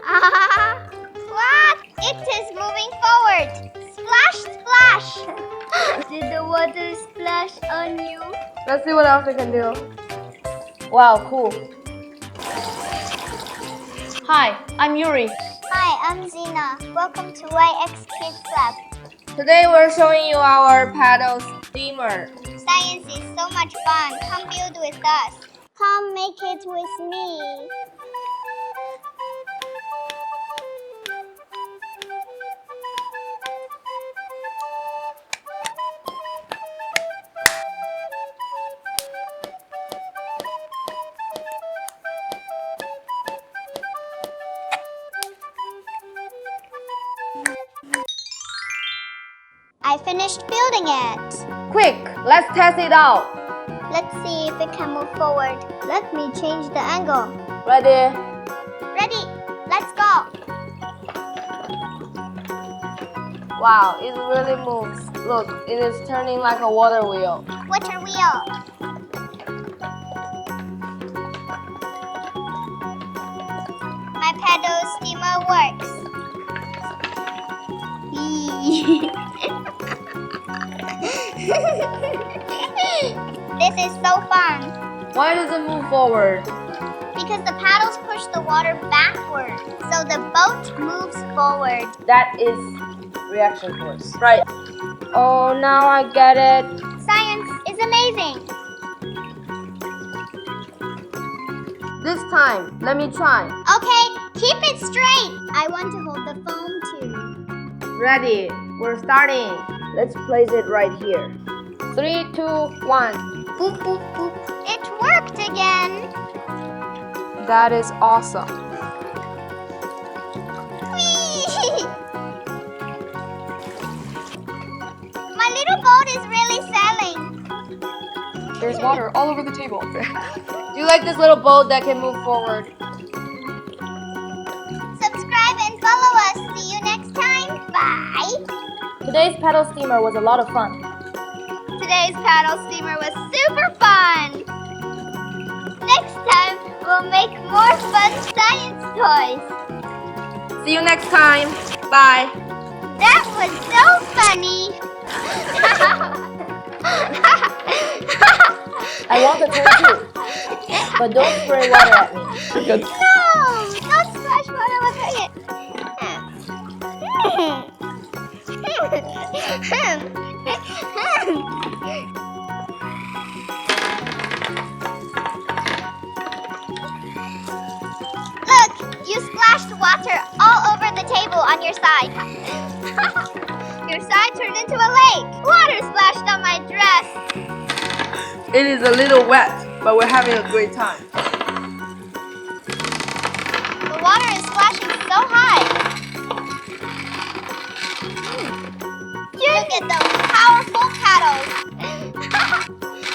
What? It is moving forward. Splash, splash. Did the water splash on you? Let's see what else we can do. Wow, cool. Hi, I'm Yuri. Hi, I'm Xena. Welcome to YX Kids Lab. Today we're showing you our paddle steamer. Science is so much fun. Come build with us. Come make it with me. I finished building it. Quick, let's test it out. Let's see if it can move forward. Let me change the angle. Ready? Ready? Let's go. Wow, it really moves. Look, it is turning like a water wheel. Water wheel. My paddle steamer works. This is so fun. Why does it move forward? Because the paddles push the water backward, so the boat moves forward. That is reaction force. Right. Oh, now I get it. Science is amazing. This time, let me try. Okay, keep it straight. I want to hold the phone too. Ready? We're starting. Let's place it right here. 3, 2, 1. Boop, boop, boop. It worked again. That is awesome. Whee! My little boat is really sailing. There's water all over the table. Do you like this little boat that can move forward? Subscribe and follow us. See you next time. Bye. Today's paddle steamer was a lot of fun. Today's paddle steamer was super fun. Next time, we'll make more fun science toys. See you next time. Bye. That was so funny. I want the toy too. But don't spray water at me. Good. No, don't splash water with it. Look, you splashed water all over the table on your side. Your side turned into a lake. Water splashed on my dress. It is a little wet, but we're having a great time. The water is splashing so high. Look at those powerful paddles.